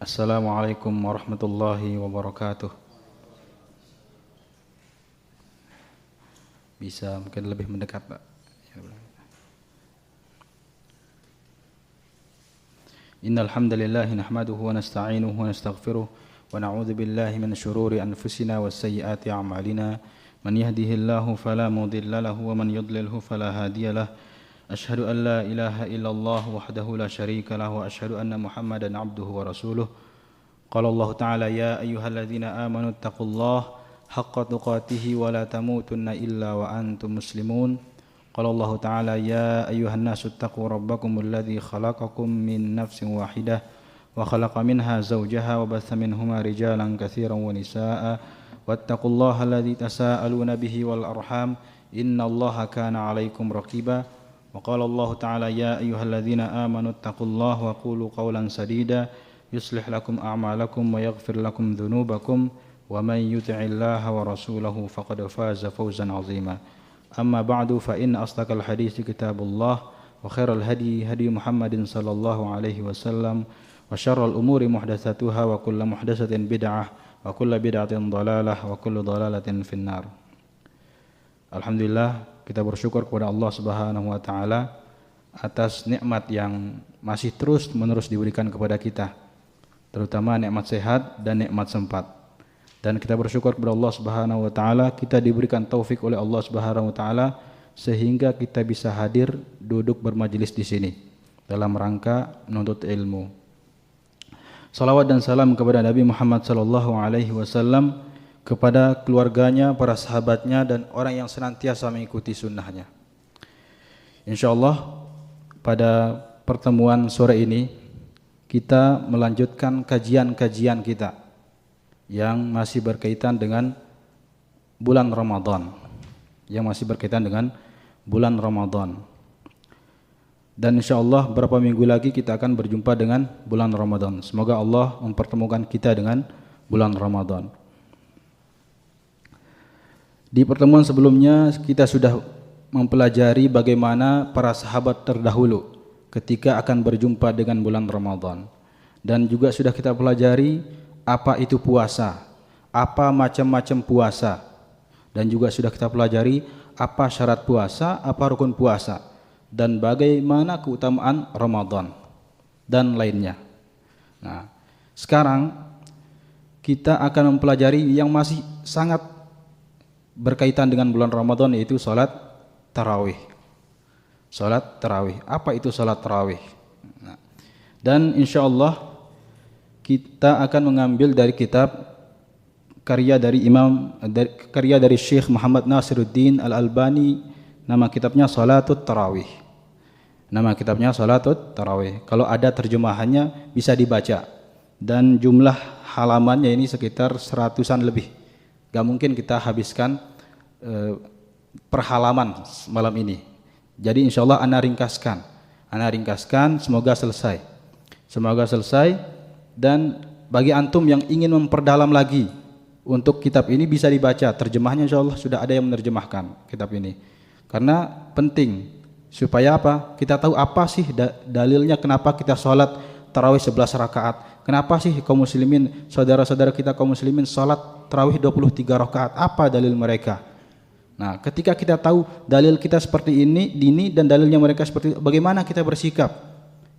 Assalamualaikum warahmatullahi wabarakatuh. Bisa mungkin lebih mendekat, Pak. Innal hamdalillah nahmaduhu wa nasta'inuhu wa nastaghfiruh wa na'udzu billahi min shururi anfusina wa sayyiati a'malina. Man yahdihillahu fala mudilla lahu wa man yudlilhu fala hadiya lahu. Ashhadu an la ilaha illallah wahdahu la syarika lahu wa ashhadu anna Muhammadan 'abduhu wa rasuluh. Qala Allah Ta'ala ya ayyuhalladzina amanu taqullaha haqqa tuqatih wa la tamutunna illa wa antum muslimun. Qala Allah Ta'ala ya ayyuhan nasu taqu rabbakumul ladzi khalaqakum min nafsin wahidah wa khalaqa minha zawjaha wa batha minhuma rijalan katsiran wa nisaa'a wattaqullaha alladzi tasaaluna bihi wal arham innallaha kana 'alaikum raqiba. Wa qala Allah Ta'ala ya ayyuhalladzina amanu taqullaha wa qulu qawlan sadida yuslih lakum a'malakum wa yaghfir lakum dhunubakum wa man yuti'illaha wa rasulahu faqad faza fawzan 'azima. Amma ba'du fa inna asdaqal hadits kitabullah wa khairal hadi hadi Muhammadin sallallahu alaihi wasallam wa syarrul umuri muhdatsatuha wa kullu muhdatsatin bid'ah wa kullu bid'atin dhalalah wa kullu dhalalatin finnar. Alhamdulillah, kita bersyukur kepada Allah Subhanahu wa taala atas nikmat yang masih terus-menerus diberikan kepada kita, terutama nikmat sehat dan nikmat sempat. Dan kita bersyukur kepada Allah Subhanahu wa taala kita diberikan taufik oleh Allah Subhanahu wa taala sehingga kita bisa hadir duduk bermajelis di sini dalam rangka menuntut ilmu. Salawat dan salam kepada Nabi Muhammad sallallahu alaihi wasallam, kepada keluarganya, para sahabatnya dan orang yang senantiasa mengikuti sunnahnya. Insyaallah pada pertemuan sore ini kita melanjutkan kajian-kajian kita yang masih berkaitan dengan bulan Ramadan. Dan insyaallah beberapa minggu lagi kita akan berjumpa dengan bulan Ramadan. Semoga Allah mempertemukan kita dengan bulan Ramadan. Di pertemuan sebelumnya kita sudah mempelajari bagaimana para sahabat terdahulu ketika akan berjumpa dengan bulan Ramadan. Dan juga sudah kita pelajari apa itu puasa, apa macam-macam puasa, dan juga sudah kita pelajari apa syarat puasa, apa rukun puasa, dan bagaimana keutamaan Ramadan dan lainnya. Nah, sekarang kita akan mempelajari yang masih sangat berkaitan dengan bulan Ramadan, yaitu salat tarawih. Salat tarawih. Apa itu salat tarawih? Nah, dan insyaallah kita akan mengambil dari kitab karya dari Syekh Muhammad Nasiruddin Al-Albani. Nama kitabnya Salatut Tarawih. Kalau ada terjemahannya bisa dibaca. Dan jumlah halamannya ini sekitar 100-an lebih. Gak mungkin kita habiskan per halaman malam ini. Jadi insyaallah ana ringkaskan, semoga selesai. Dan bagi antum yang ingin memperdalam lagi untuk kitab ini bisa dibaca terjemahnya, insyaallah sudah ada yang menerjemahkan kitab ini. Karena penting supaya apa? Kita tahu apa sih dalilnya kenapa kita sholat tarawih 11 rakaat. Kenapa sih kaum muslimin, saudara-saudara kita kaum muslimin sholat tarawih 23 rakaat? Apa dalil mereka? Nah, ketika kita tahu dalil kita seperti ini dan dalilnya mereka seperti itu, bagaimana kita bersikap?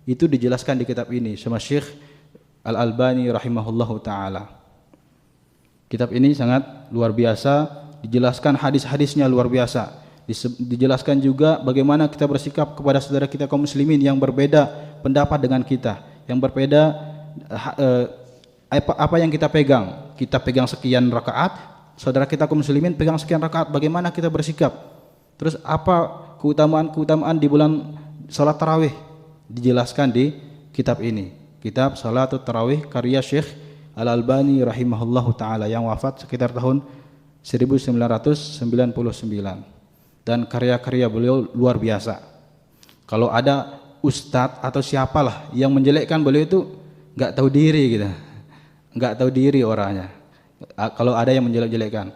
Itu dijelaskan di kitab ini sama Syekh Al-Albani rahimahullahu ta'ala. Kitab ini sangat luar biasa, dijelaskan hadis-hadisnya luar biasa, dijelaskan juga bagaimana kita bersikap kepada saudara kita kaum muslimin yang berbeda pendapat dengan kita, yang berbeda apa yang kita pegang sekian rakaat, saudara kita kaum muslimin pegang sekian rakaat, bagaimana kita bersikap. Terus apa keutamaan di bulan salat tarawih, dijelaskan di kitab ini. Kitab Salatut Tarawih karya Syekh Al-Albani rahimahullahu ta'ala yang wafat sekitar tahun 1999. Dan karya-karya beliau luar biasa. Kalau ada ustadz atau siapalah yang menjelekkan beliau itu gak tahu diri gitu. Gak tahu diri orangnya. Kalau ada yang menjelek-jelekkan.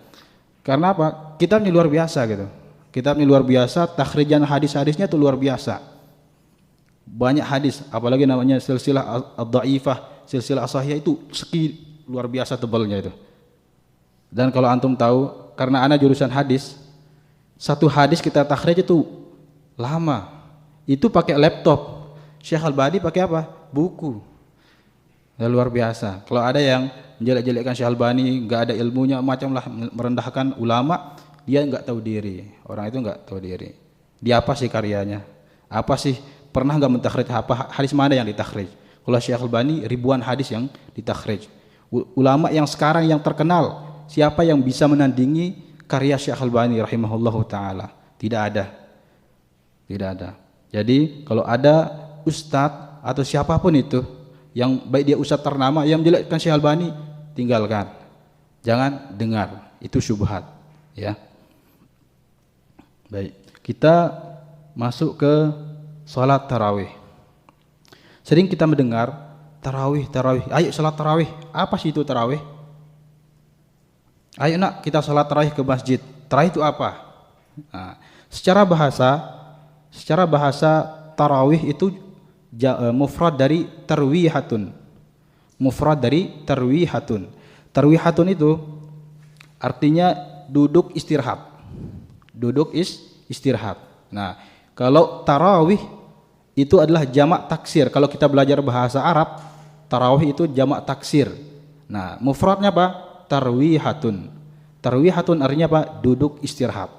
Karena apa? Kitabnya luar biasa gitu. Kitabnya luar biasa, takhrijan hadis-hadisnya itu luar biasa. Banyak hadis, apalagi namanya silsilah ad-dhaifah, silsilah as-sahihah itu segi luar biasa tebalnya itu. Dan kalau antum tahu, karena ana jurusan hadis, satu hadis kita takhrij itu lama. Itu pakai laptop. Syekh Albani pakai apa? Buku. Ya, luar biasa. Kalau ada yang menjelek-jelekkan Syekh Albani, nggak ada ilmunya, macam lah merendahkan ulama, dia nggak tahu diri. Orang itu nggak tahu diri. Dia apa sih karyanya? Apa sih? Pernah nggak mentakhrij apa hadis mana yang ditakhrij? Kalau Syekh Albani ribuan hadis yang ditakhrij. Ulama yang sekarang yang terkenal, siapa yang bisa menandingi karya Syekh Albani rahimahullahu taala? Tidak ada. Tidak ada. Jadi kalau ada ustadz atau siapapun itu yang baik dia ustadz ternama yang menjelekkan Syekh Albani, tinggalkan. Jangan dengar, itu syubhat, ya. Baik, kita masuk ke salat tarawih. Sering kita mendengar tarawih. Ayo salat tarawih. Apa sih itu tarawih? Ayo nak kita salat tarawih ke masjid. Tarawih itu apa? Nah, secara bahasa tarawih itu mufrad dari tarwihatun. Mufrad dari tarwihatun. Tarwihatun itu artinya duduk istirahat. Duduk istirahat. Nah, kalau tarawih itu adalah jamak taksir. Kalau kita belajar bahasa Arab, tarawih itu jamak taksir. Nah, mufradnya apa? Tarwihatun. Tarwihatun artinya apa? Duduk istirahat.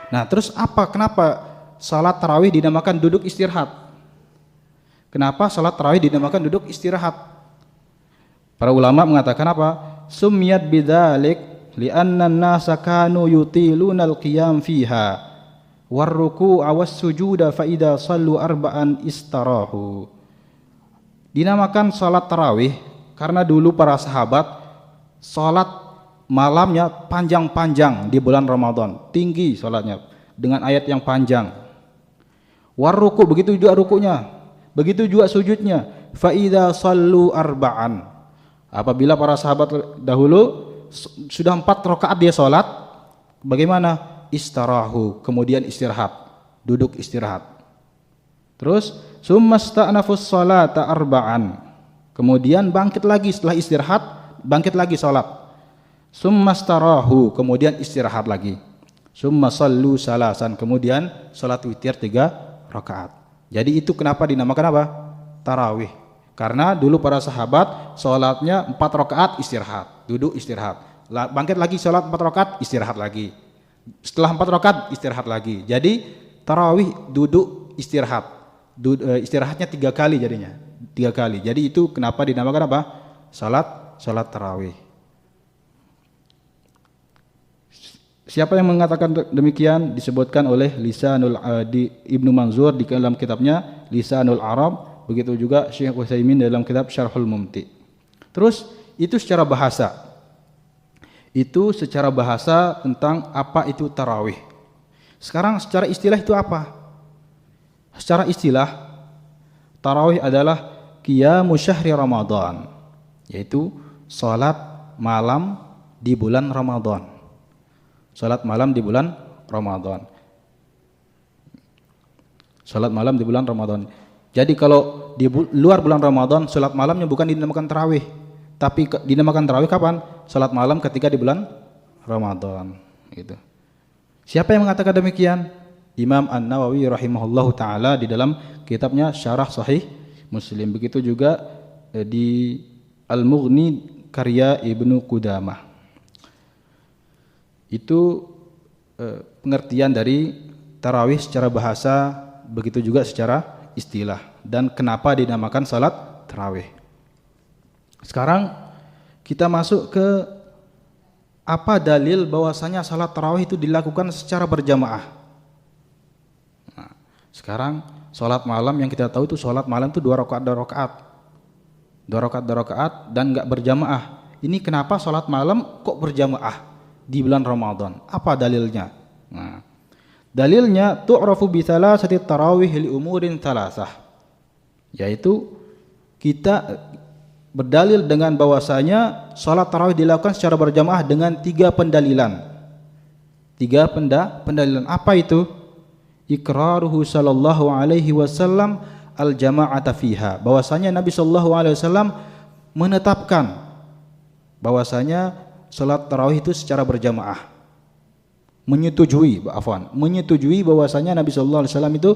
Nah, terus apa? Kenapa salat tarawih dinamakan duduk istirahat? Kenapa salat tarawih dinamakan duduk istirahat? Para ulama mengatakan apa? Sumiyat bidzalik li'anna an-nasa kanu yutiluna al-qiyam fiha warruku' awas sujuda fa idza sallu arba'an istarahu. Dinamakan salat tarawih karena dulu para sahabat salat malamnya panjang-panjang di bulan Ramadan, tinggi salatnya dengan ayat yang panjang. Warruku', begitu juga rukunya, begitu juga sujudnya. Fa idza sallu arba'an, apabila para sahabat dahulu sudah 4 rakaat dia salat, bagaimana? Istarahu, kemudian istirahat, duduk istirahat. Terus summasta'nafus salata arba'an, kemudian bangkit lagi setelah istirahat, bangkit lagi salat. Summastarahu, kemudian istirahat lagi. Summa sallu salasan, kemudian salat witir 3 rakaat. Jadi itu kenapa dinamakan apa? Tarawih. Karena dulu para sahabat salatnya 4 rakaat istirahat, duduk istirahat. Bangkit lagi salat 4 rakaat istirahat lagi. Setelah 4 rakaat istirahat lagi. Jadi tarawih duduk istirahat. Istirahatnya 3 kali jadinya. 3 kali. Jadi itu kenapa dinamakan apa? Salat tarawih. Siapa yang mengatakan demikian? Disebutkan oleh di Ibnu Manzur di dalam kitabnya Lisanul Arab, begitu juga Syekh Utsaimin dalam kitab Syarhul Mumti. Terus itu secara bahasa. Itu secara bahasa tentang apa itu tarawih. Sekarang secara istilah itu apa? Secara istilah tarawih adalah qiyamu syahri Ramadan, yaitu salat malam di bulan Ramadan. Salat malam di bulan Ramadan. Salat malam di bulan Ramadan. Jadi kalau di luar bulan Ramadan salat malamnya bukan dinamakan tarawih, tapi dinamakan tarawih kapan? Salat malam ketika di bulan Ramadan, gitu. Siapa yang mengatakan demikian? Imam An-Nawawi rahimahullahu taala di dalam kitabnya Syarah Sahih Muslim. Begitu juga di Al-Mughni karya Ibnu Qudamah. Itu pengertian dari tarawih secara bahasa, begitu juga secara istilah, dan kenapa dinamakan salat tarawih. Sekarang kita masuk ke apa dalil bahwasanya salat tarawih itu dilakukan secara berjamaah. Nah, sekarang salat malam yang kita tahu itu salat malam itu 2 rakaat dan enggak berjamaah. Ini kenapa salat malam kok berjamaah di bulan Ramadan? Apa dalilnya? Nah, dalilnya tu'rafu bi thalathati tarawih li umurin thalathah. Yaitu kita berdalil dengan bahwasanya salat tarawih dilakukan secara berjamaah dengan 3 pendalilan. 3 pendalilan. Apa itu? Iqraruhu sallallahu alaihi wasallam al-jama'ata fiha. Bahwasanya Nabi sallallahu alaihi wasallam menetapkan bahwasanya salat tarawih itu secara berjamaah. Menyetujui bahwasanya Nabi sallallahu alaihi wasallam itu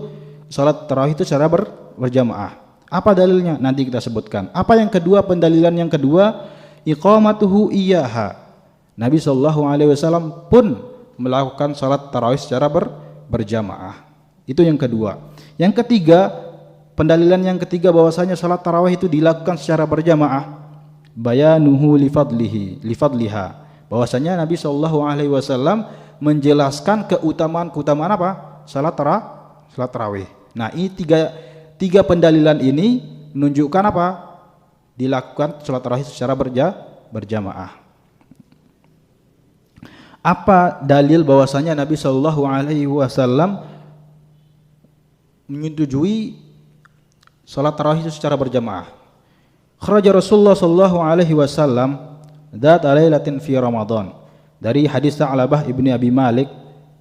salat tarawih itu secara berjamaah. Apa dalilnya? Nanti kita sebutkan. Apa yang kedua, pendalilan yang kedua, iqamatuhu iyyaha. Nabi sallallahu alaihi wasallam pun melakukan salat tarawih secara berjamaah. Itu yang kedua. Yang ketiga, pendalilan yang ketiga bahwasanya salat tarawih itu dilakukan secara berjamaah. Bayanuhu lifadliha. Bahwasanya Nabi sallallahu alaihi wasallam menjelaskan keutamaan apa? Salat tarawih. Nah, ini tiga pendalilan ini menunjukkan apa? Dilakukan salat tarawih secara berjamaah. Apa dalil bahwasanya Nabi sallallahu alaihi wasallam menyetujui salat tarawih itu secara berjamaah? Kharaja Rasulullah sallallahu alaihi wasallam dzat lailatin fi Ramadan. Dari hadis Sa'labah ibni Abi Malik,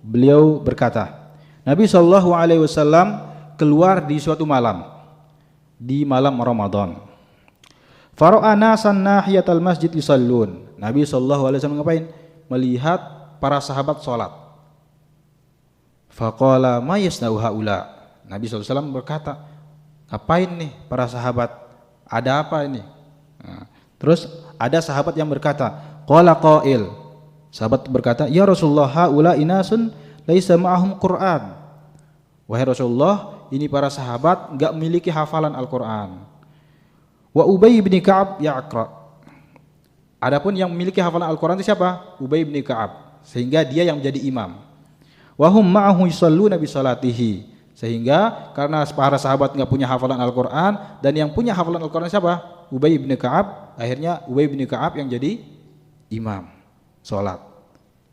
beliau berkata, Nabi sallallahu alaihi wasallam keluar di suatu malam, di malam Ramadan. Fara'a nasan nahiyatal masjid yusallun. Nabi sallallahu alaihi wasallam ngapain? Melihat para sahabat salat. Faqala ma yasna'u haula. Nabi sallallahu alaihi wasallam berkata, ngapain nih para sahabat? Ada apa ini? Nah, terus ada sahabat yang berkata, qala qail. Sahabat berkata, ya Rasulullah, haula inasun laisa ma'ahum Qur'an. Wahai Rasulullah, ini para sahabat enggak memiliki hafalan Al-Qur'an. Wa Ubay bin Ka'ab yaqra. Adapun yang memiliki hafalan Al-Qur'an itu siapa? Ubay bin Ka'ab. Sehingga dia yang menjadi imam. Wa hum ma'ahu yusalluna bi salatihi. Sehingga karena para sahabat enggak punya hafalan Al-Qur'an dan yang punya hafalan Al-Qur'an siapa? Ubay bin Ka'ab. Akhirnya Ubay bin Ka'ab yang jadi imam salat.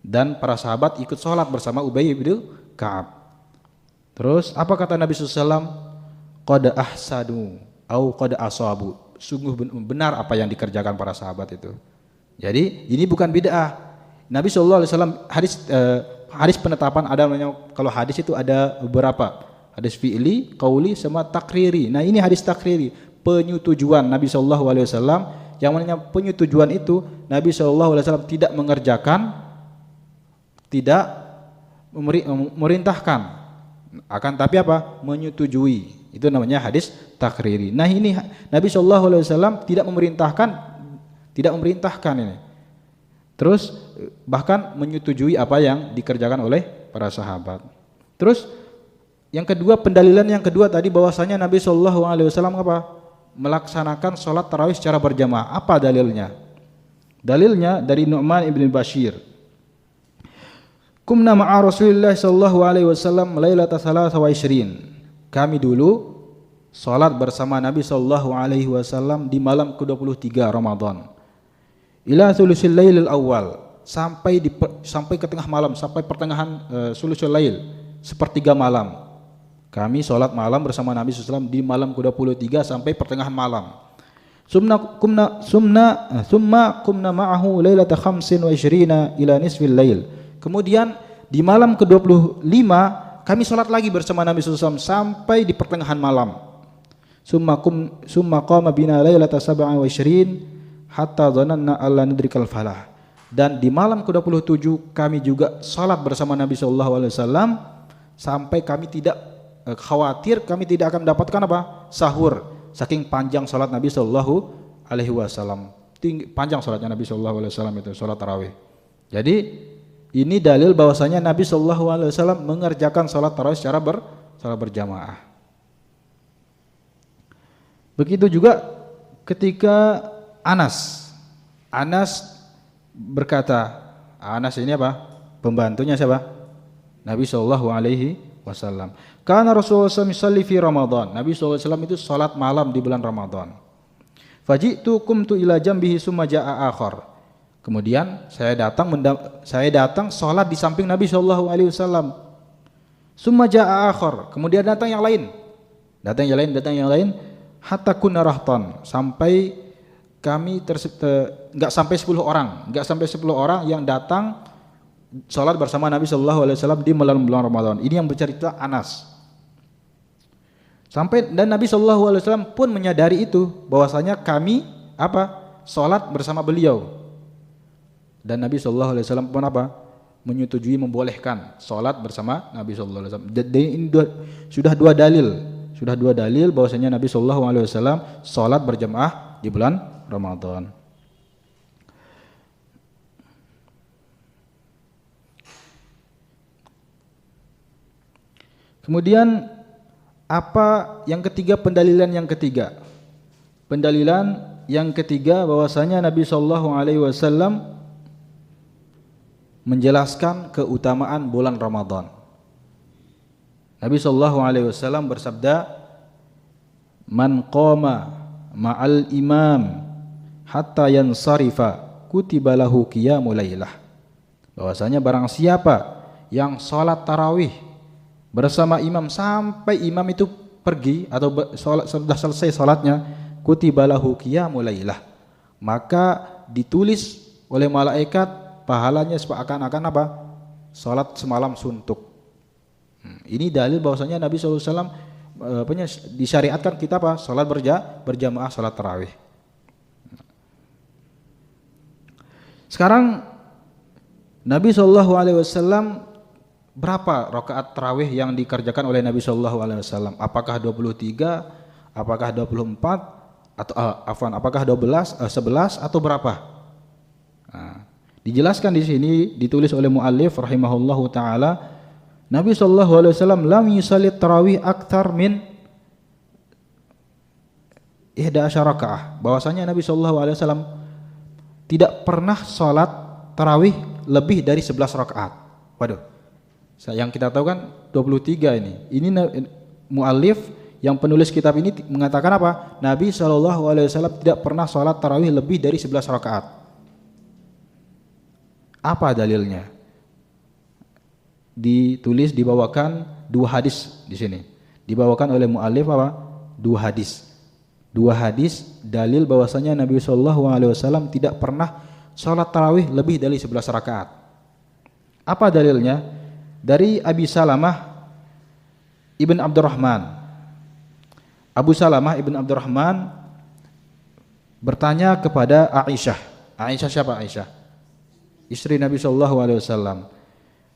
Dan para sahabat ikut salat bersama Ubay bin Ka'ab. Terus apa kata Nabi SAW? Qad ahsanu au qad asabu. Sungguh benar apa yang dikerjakan para sahabat itu. Jadi ini bukan bid'ah. Nabi SAW hadis penetapan ada namanya, kalau hadis itu ada beberapa. Hadis fi'li, qauli sama takriri. Nah, ini hadis takriri, penyetujuan Nabi SAW. Yang namanya penyetujuan itu Nabi SAW tidak mengerjakan, tidak memerintahkan, akan tapi apa? Menyetujui. Itu namanya hadis takriri. Nah, ini Nabi SAW tidak memerintahkan ini. Terus bahkan menyetujui apa yang dikerjakan oleh para sahabat. Terus yang kedua, pendalilan yang kedua tadi bahwasanya Nabi SAW apa? Melaksanakan sholat tarawih secara berjamaah. Apa dalilnya? Dalilnya dari Nu'man ibn Bashir. Kumna ma'a Rasulullah sallallahu alaihi wasallam lailata 23. Kami dulu salat bersama Nabi sallallahu alaihi wasallam di malam ke-23 Ramadan. Ila thulusil lailil awal, sampai ke tengah malam, sampai pertengahan thulusul lail, sepertiga malam. Kami salat malam bersama Nabi sallallahu alaihi wasallam di malam ke-23 sampai pertengahan malam. Summa kumna ma'ahu lailata 25 ila nisfil lail. Kemudian di malam ke-25 kami sholat lagi bersama Nabi SAW sampai di pertengahan malam. Summa qama bina lailata 27 hatta dhananna alla nudrikal falah. Dan di malam ke-27 kami juga sholat bersama Nabi SAW sampai kami tidak khawatir kami tidak akan mendapatkan apa? Sahur. Saking panjang sholat Nabi SAW. Panjang sholatnya Nabi SAW itu sholat tarawih. Jadi ini dalil bahwasanya Nabi SAW mengerjakan salat tarawih secara berjamaah. Begitu juga ketika Anas berkata, Anas ini apa? Pembantunya siapa? Nabi SAW. Karena Rasulullah SAW fi Ramadan. Nabi SAW itu salat malam di bulan Ramadan. Faji'tu kumtu ila jambihi summa ja'a akhar. Kemudian saya datang sholat di samping Nabi SAW. Summa ja'a akhar. Kemudian datang yang lain. Hatta kunna rahtan. Sampai kami enggak sampai 10 orang yang datang sholat bersama Nabi SAW di bulan Ramadan. Ini yang bercerita Anas. Dan Nabi SAW pun menyadari itu, bahwasanya kami apa? Salat bersama beliau. Dan Nabi SAW pun apa? Menyetujui, membolehkan salat bersama Nabi SAW. Ini sudah dua dalil bahwasanya Nabi SAW salat berjamaah di bulan Ramadan. Kemudian apa yang ketiga, pendalilan yang ketiga? Pendalilan yang ketiga bahwasanya Nabi SAW menjelaskan keutamaan bulan Ramadan. Nabi SAW bersabda, "Man qama ma'al imam hatta yansarifa kutiba lahu qiyamul lailah." Bahwasanya barang siapa yang salat tarawih bersama imam sampai imam itu pergi atau sudah selesai salatnya, kutiba lahu qiyamul lailah, maka ditulis oleh malaikat pahalanya seakan-akan apa? Salat semalam suntuk. Ini dalil bahwasanya Nabi SAW disyariatkan kita apa? Salat berjamaah, salat tarawih. Sekarang Nabi SAW berapa rakaat tarawih yang dikerjakan oleh Nabi SAW? Apakah 23, apakah 24, atau apakah 12, 11 atau berapa? Nah, dijelaskan di sini, ditulis oleh muallif rahimahullahu taala, Nabi SAW lam yusalli tarawih akthar min 11 rakaah. Bahwasanya Nabi SAW tidak pernah salat tarawih lebih dari 11 rakaat. Waduh, yang kita tahu kan 23 ini. Ini muallif yang penulis kitab ini mengatakan apa? Nabi SAW tidak pernah salat tarawih lebih dari 11 rakaat. Apa dalilnya? Ditulis, dibawakan dua hadis di sini. Dibawakan oleh muallif apa? Dua hadis. Dua hadis dalil bahwasanya Nabi SAW tidak pernah salat tarawih lebih dari 11 rakaat. Apa dalilnya? Dari Abi Salamah ibn Abdurrahman. Abu Salamah ibn Abdurrahman bertanya kepada Aisyah. Aisyah siapa Aisyah? Istri Nabi SAW.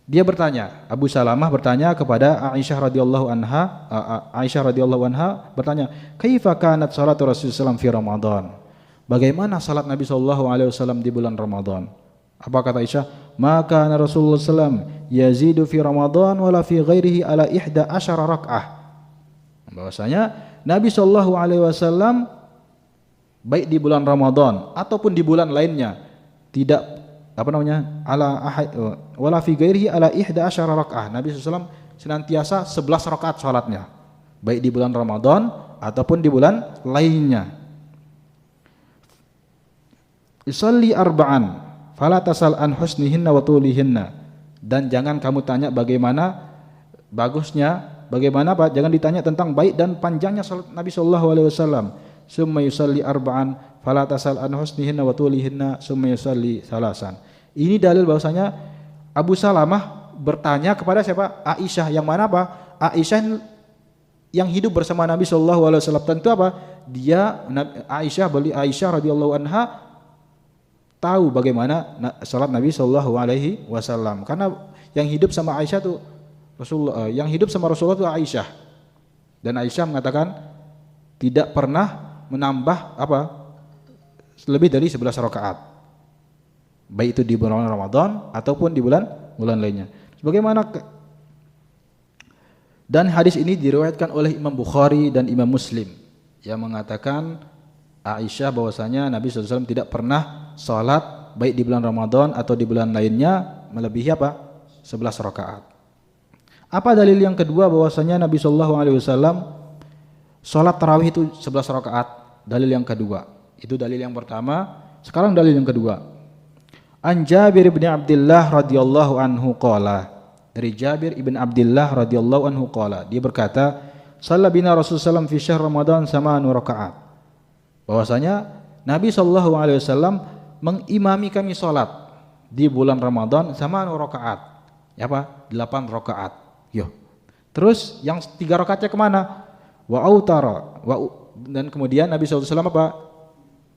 Dia bertanya, Abu Salamah bertanya kepada Aisyah radhiyallahu anha. Aisyah radhiyallahu anha bertanya, "Kaifa kanat salatu Rasulullah fi Ramadan?" Bagaimana salat Nabi SAW di bulan Ramadan? Apa kata Aisyah? "Maka Rasulullah SAW yazidu fi Ramadan wala fi ghairihi ala 11 rakaah." Bahwasanya Nabi SAW baik di bulan Ramadan ataupun di bulan lainnya tidak wala fi ghairihi ala 11 rakaah. Nabi SAW senantiasa 11 rakaat salatnya baik di bulan Ramadan ataupun di bulan lainnya. Isalli arba'an fala tasal an husnihinna wa tulihinna, dan jangan kamu tanya bagaimana bagusnya, bagaimana Pak? Jangan ditanya tentang baik dan panjangnya salat Nabi SAW. Summa yusalli arba'an fala tasal an husnihinna wa tulihinna summa yusalli salasan. Ini dalil bahwasanya Abu Salamah bertanya kepada siapa? Aisyah. Yang mana apa? Aisyah yang hidup bersama Nabi SAW. Tentu apa? Aisyah radhiyallahu anha tahu bagaimana salat Nabi SAW. Karena yang hidup sama Aisyah itu Rasulullah, yang hidup sama Rasulullah itu Aisyah. Dan Aisyah mengatakan tidak pernah menambah lebih dari 11 rakaat. Baik itu di bulan Ramadan ataupun di bulan lainnya. Dan hadis ini diriwayatkan oleh Imam Bukhari dan Imam Muslim yang mengatakan Aisyah bahwasanya Nabi SAW tidak pernah salat baik di bulan Ramadan atau di bulan lainnya melebihi 11 rakaat. Apa dalil yang kedua bahwasanya Nabi SAW salat tarawih itu 11 rakaat? Dalil yang kedua. Itu dalil yang pertama. Sekarang dalil yang kedua. An Jabir bin Abdullah radhiyallahu anhu qala. Dari Jabir ibn Abdullah radhiyallahu anhu qala, dia berkata, "Shalla bina Rasulullah fi syahr Ramadan 8 rakaat." Bahwasanya Nabi SAW mengimami kami salat di bulan Ramadan 8 rakaat. Ya apa? 8 rakaat. Yo. Terus yang 3 rakaatnya kemana? Wa autara. Dan kemudian Nabi SAW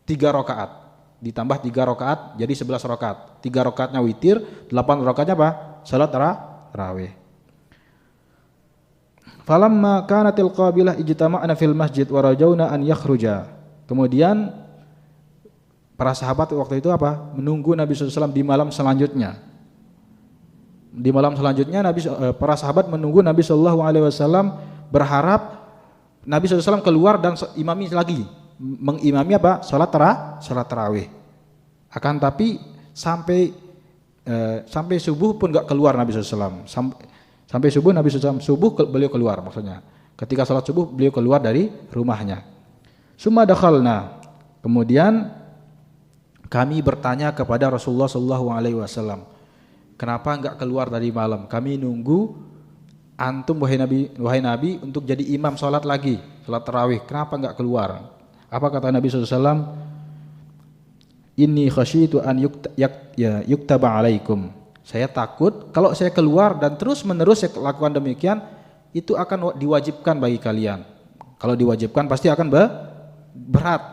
3 rakaat. Ditambah 3 rakaat jadi 11 rakaat. 3 rakaatnya witir, 8 rakaatnya apa? Salat tarawih. Falamma kanatil qabilah ijtama'na fil masjid wa rajawna an yakhruja. Kemudian para sahabat waktu itu apa? Menunggu Nabi SAW di malam selanjutnya. Di malam selanjutnya para sahabat menunggu Nabi SAW, berharap Nabi SAW keluar dan imami lagi, mengimami apa? Salat tarawih. Akan tapi sampai subuh pun enggak keluar Nabi SAW. Sampai subuh Nabi SAW beliau keluar, maksudnya ketika salat subuh beliau keluar dari rumahnya. Summa dakhalna. Kemudian kami bertanya kepada Rasulullah SAW, kenapa enggak keluar dari malam? Kami nunggu antum wahai Nabi untuk jadi imam salat lagi, salat tarawih. Kenapa enggak keluar? Apa kata Nabi SAW? Inni khasyitu an yuktaba alaikum. Saya takut kalau saya keluar dan terus menerus saya lakukan demikian, itu akan diwajibkan bagi kalian. Kalau diwajibkan pasti akan berat.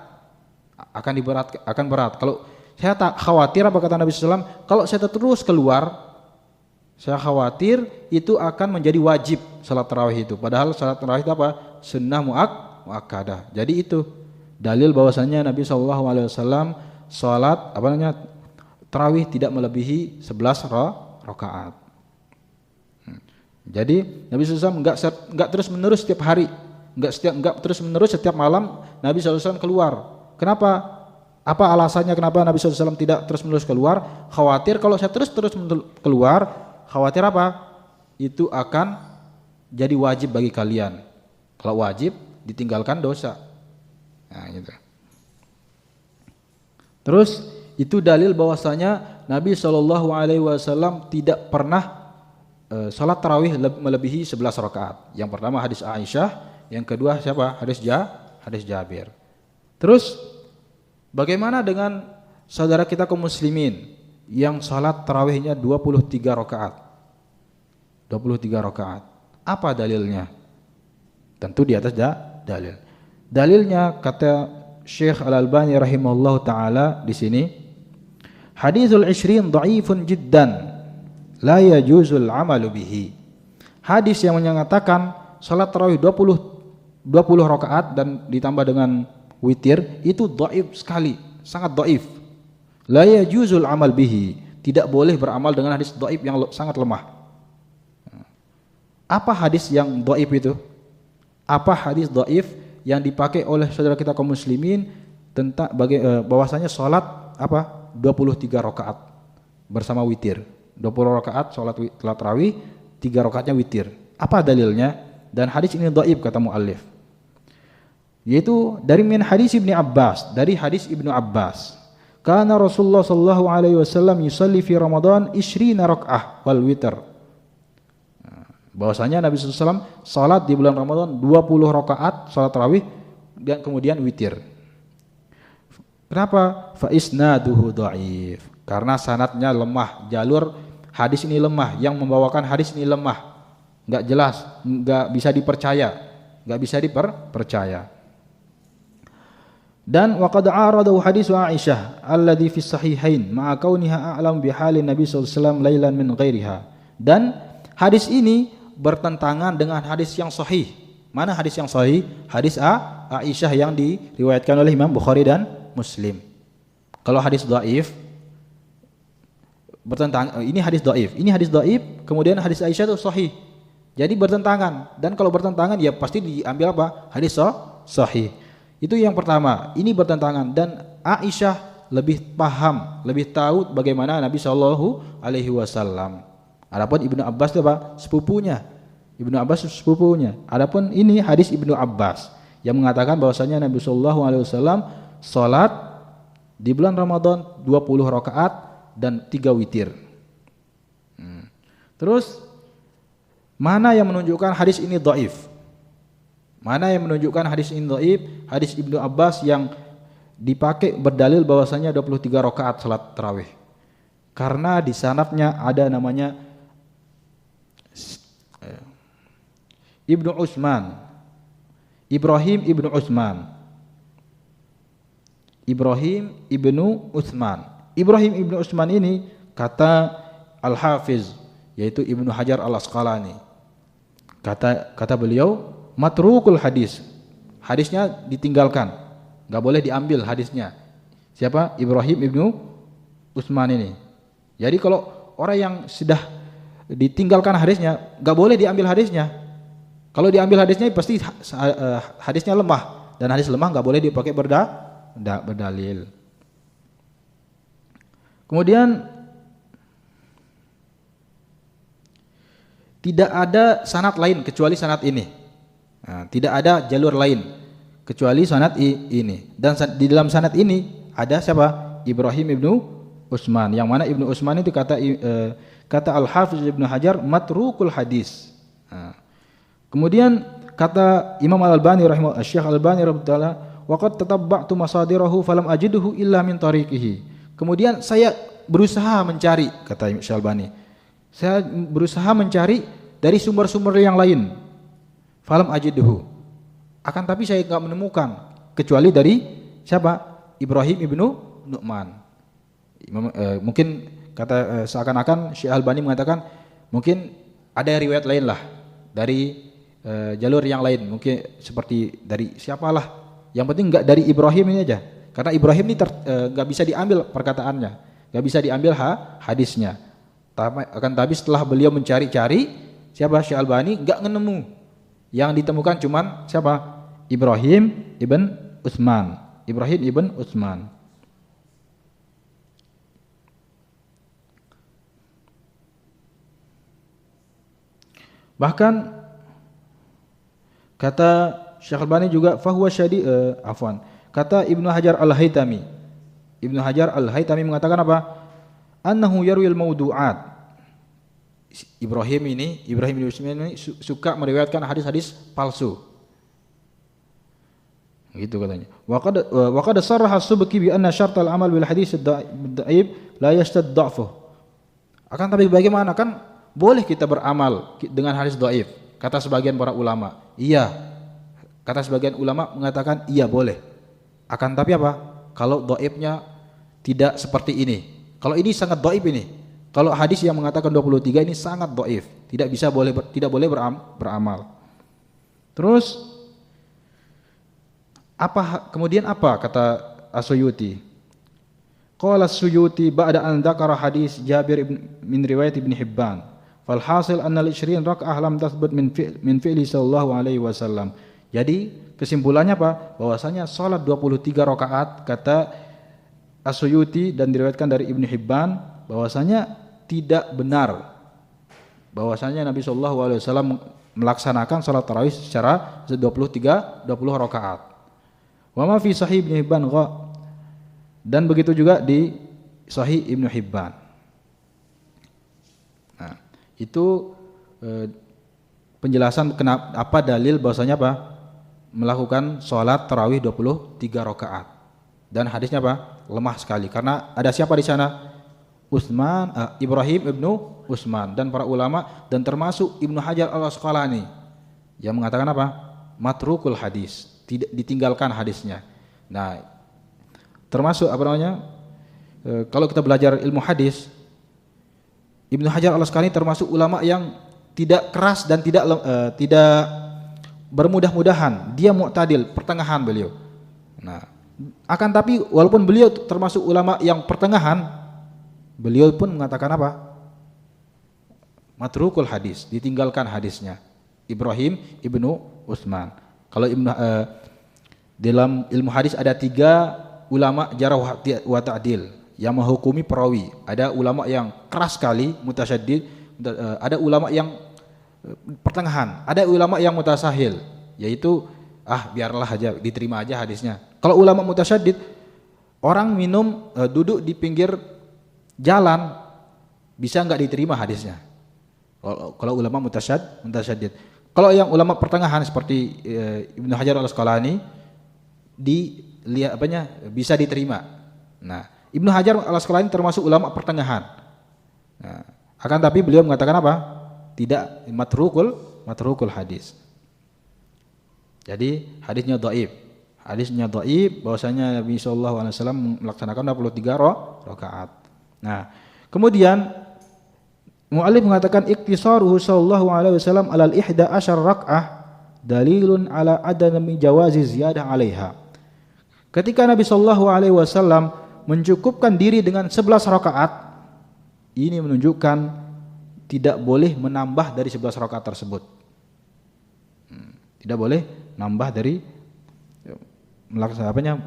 Akan berat. Kalau saya tak khawatir, apa kata Nabi SAW, kalau saya terus keluar, saya khawatir itu akan menjadi wajib salat tarawih itu. Padahal salat tarawih itu apa? Sunnah muakkadah. Jadi itu dalil bahwasanya Nabi SAW salat tarawih tidak melebihi 11 rakaat. Jadi Nabi SAW enggak terus menerus setiap hari, enggak terus menerus setiap malam Nabi SAW keluar. Kenapa? Apa alasannya kenapa Nabi SAW tidak terus menerus keluar? Khawatir kalau saya terus keluar, khawatir apa? Itu akan jadi wajib bagi kalian. Kalau wajib ditinggalkan dosa. Nah, gitu. Terus itu dalil bahwasanya Nabi SAW tidak pernah salat tarawih melebihi 11 rakaat. Yang pertama hadis Aisyah, yang kedua siapa? Hadis Jabir. Terus bagaimana dengan saudara kita kaum muslimin yang salat tarawihnya 23 rakaat? 23 rakaat. Apa dalilnya? Tentu di atas dalil. Dalilnya kata Syekh Al-Albani rahimahullah taala di sini, hadithul 20 dhaifun jiddan la yajuzul amalu bihi. Hadis yang menyatakan salat tarawih 20 rakaat dan ditambah dengan witir itu dhaif sekali, sangat dhaif. La yajuzul amal bihi, tidak boleh beramal dengan hadis dhaif yang sangat lemah. Apa hadis yang dhaif itu? Apa hadis dhaif yang dipakai oleh saudara kita kaum muslimin tentang bahwasanya salat apa? 23 rakaat bersama witir. 20 rakaat salat tarawih, 3 rakaatnya witir. Apa dalilnya? Dan hadis ini dhaif kata muallif. Yaitu dari min hadis Ibnu Abbas, dari hadis Ibnu Abbas. Kana Rasulullah sallallahu alaihi wasallam yusalli fi Ramadan 20 rakaah wal witr. Bahwasanya Nabi SAW salat di bulan Ramadan 20 rakaat salat tarawih dan kemudian witir. Kenapa? Fa isnaduhu dhaif. Karena sanadnya lemah, jalur hadis ini lemah, yang membawakan hadis ini lemah. Enggak jelas, enggak bisa dipercaya. Enggak bisa dipercaya. Dan waqad aradahu hadis Aisyah alladhi fi sahihain ma'a kauniha a'lam bi halin Nabi sallallahu alaihi wasallam lailan min ghairiha. Dan hadis ini bertentangan dengan hadis yang sahih. Mana hadis yang sahih? Hadis Aisyah yang diriwayatkan oleh Imam Bukhari dan Muslim. Kalau hadis dhaif bertentangan, ini hadis dhaif, kemudian hadis Aisyah itu sahih. Jadi bertentangan, dan kalau bertentangan ya pasti diambil apa? Hadis sahih. Itu yang pertama, ini bertentangan dan Aisyah lebih paham, lebih tahu bagaimana Nabi sallallahu alaihi wasallam. Adapun Ibnu Abbas itu apa? Sepupunya. Ibnu Abbas sepupunya. Adapun ini hadis Ibnu Abbas yang mengatakan bahwasanya Nabi sallallahu alaihi wasallam salat di bulan Ramadan 20 rakaat dan 3 witir. Terus mana yang menunjukkan hadis ini dhaif? Mana yang menunjukkan hadis ini dhaif? Hadis Ibnu Abbas yang dipakai berdalil bahwasanya 23 rakaat salat tarawih. Karena di sanadnya ada namanya Ibnu Utsman, Ibrahim Ibnu Utsman. Ibrahim ibnu Utsman. Ibrahim ibnu Utsman ini kata Al-Hafiz yaitu Ibnu Hajar Al-Asqalani. Kata beliau matrukul hadis. Hadisnya ditinggalkan. Enggak boleh diambil hadisnya. Siapa? Ibrahim ibnu Utsman ini. Jadi kalau orang yang sudah ditinggalkan hadisnya, enggak boleh diambil hadisnya. Kalau diambil hadisnya pasti hadisnya lemah, dan hadis lemah enggak boleh dipakai berdalil. Kemudian tidak ada sanad lain kecuali sanad ini. Nah, tidak ada jalur lain kecuali sanad ini. Dan di dalam sanad ini ada siapa? Ibrahim ibnu Utsman. Yang mana Ibnu Utsman itu kata Al-Hafiz Ibnu Hajar matrukul hadis. Nah, kemudian kata Imam Al-Albani rahimahullah, Syekh Al-Albani rahimahullah, waqad tatabba'tu masadirahu falam ajidhu illa min tariqihi. Kemudian saya berusaha mencari, kata Syekh Al-Albani, saya berusaha mencari dari sumber-sumber yang lain. Falam ajidhu. Akan tapi saya enggak menemukan kecuali dari siapa? Ibrahim ibnu Nu'man. Mungkin kata seakan-akan Syekh Al-Albani mengatakan mungkin ada riwayat lain lah dari jalur yang lain, mungkin seperti dari siapalah, yang penting enggak dari Ibrahim ini aja, karena Ibrahim ini enggak bisa diambil perkataannya, enggak bisa diambil hadisnya. Akan tapi setelah beliau mencari-cari, siapa? Syekh Al-Albani enggak nemu, yang ditemukan cuman siapa? Ibrahim ibn Utsman. Ibrahim ibn Utsman. Bahkan kata Syekh Al-Albani juga fahuwa kata Ibnu Hajar Al-Haytami. Ibnu Hajar Al-Haytami mengatakan apa? Annahu yarwil maudu'at. Ibrahim bin Utsman ini suka meriwayatkan hadis-hadis palsu. Gitu katanya. Wa qad sarraha Subki bi anna syartal amal bil hadis ad-dha'if la yashtad dha'fuh. Akan tapi bagaimana, kan boleh kita beramal dengan hadis dhaif, kata sebagian para ulama. Iya. Kata sebagian ulama mengatakan iya boleh. Akan tapi apa? Kalau dhaifnya tidak seperti ini. Kalau ini sangat dhaif ini. Kalau hadis yang mengatakan 23 ini sangat dhaif, tidak boleh beramal. Terus kemudian apa kata As-Suyuti? Qala As-Suyuti ba'da an dzakara hadis Jabir min riwayat Ibnu Hibban. Fal hasil anna al-20 raka'ah lam tathbut min fi'li sallallahu alaihi wasallam. Jadi kesimpulannya apa? Bahwasanya salat 23 rakaat kata As-Suyuti dan diriwayatkan dari Ibnu Hibban bahwasanya tidak benar. Bahwasanya Nabi sallallahu alaihi wasallam melaksanakan salat tarawih secara 20 rakaat. Wa ma fi sahih Ibnu Hibban dan begitu juga di sahih Ibnu Hibban. Nah, itu penjelasan apa dalil bahwasanya apa? Melakukan salat tarawih 23 rakaat. Dan hadisnya apa? Lemah sekali karena ada siapa di sana? Ibrahim ibnu Utsman dan para ulama dan termasuk Ibnu Hajar Al-Asqalani yang mengatakan apa? Matrukul hadis. Tidak ditinggalkan hadisnya. Nah, termasuk apa namanya? Kalau kita belajar ilmu hadis, Ibnu Hajar Al-Asqalani termasuk ulama yang tidak keras dan tidak bermudah-mudahan. Dia mu'tadil, pertengahan beliau. Nah, akan tapi walaupun beliau termasuk ulama yang pertengahan, beliau pun mengatakan apa? Matrukul hadis, ditinggalkan hadisnya. Ibrahim ibnu Utsman. Kalau dalam ilmu hadis ada 3 ulama jarh wa ta'dil yang menghukumi perawi. Ada ulama yang keras sekali, mutasyaddid, ada ulama yang pertengahan, ada ulama yang mutasahil, yaitu biarlah aja, diterima aja hadisnya. Kalau ulama mutasyaddid, orang minum duduk di pinggir jalan bisa enggak diterima hadisnya. Kalau ulama mutasyaddid. Kalau yang ulama pertengahan seperti Ibnu Hajar Al-Asqalani bisa diterima. Nah, Ibnu Hajar Al-Asqalani termasuk ulama pertengahan. Nah, akan tapi beliau mengatakan apa? Tidak, matrukul hadis. Jadi hadisnya dhaif. Hadisnya dhaif bahwasanya Nabi sallallahu alaihi wasallam melaksanakan 23 rakaat. Nah, kemudian mu'allif mengatakan iktisaruhu sallallahu alaihi wasallam alal 11 rak'ah dalilun ala adami jawazi ziyadah 'alaiha. Ketika Nabi sallallahu alaihi wasallam mencukupkan diri dengan 11 rakaat, ini menunjukkan tidak boleh menambah dari 11 rakaat tersebut. Tidak boleh nambah dari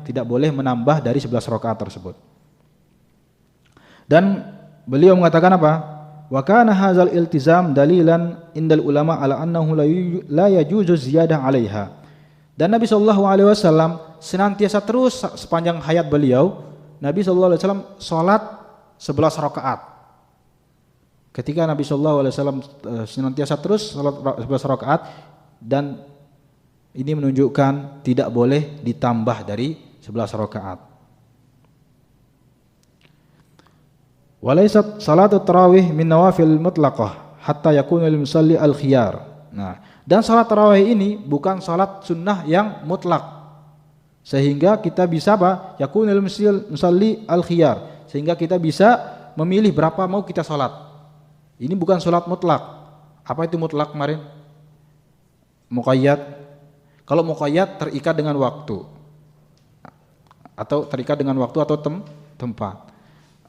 tidak boleh menambah dari 11 rakaat tersebut. Dan beliau mengatakan apa? Wa kana hadzal iltizam dalilan indal ulama ala annahu la yajuzu ziyadah 'alaiha. Dan Nabi sallallahu alaihi wasallam senantiasa terus sepanjang hayat beliau, Nabi sallallahu alaihi wasallam salat 11 rakaat. Ketika Nabi sallallahu alaihi wasallam senantiasa terus salat 11 rakaat, dan ini menunjukkan tidak boleh ditambah dari 11 rakaat. Walaysat salatu tarawih min nawafil mutlaqah hatta yakuna lil musalli al khiyar. Nah, dan salat tarawih ini bukan salat sunnah yang mutlak, sehingga kita bisa apa? Yakuna lil musalli al khiyar, sehingga kita bisa memilih berapa mau kita salat. Ini bukan salat mutlak. Apa itu mutlak kemarin? Muqayyad. Kalau muqayyad terikat dengan waktu, atau terikat dengan waktu atau tempat.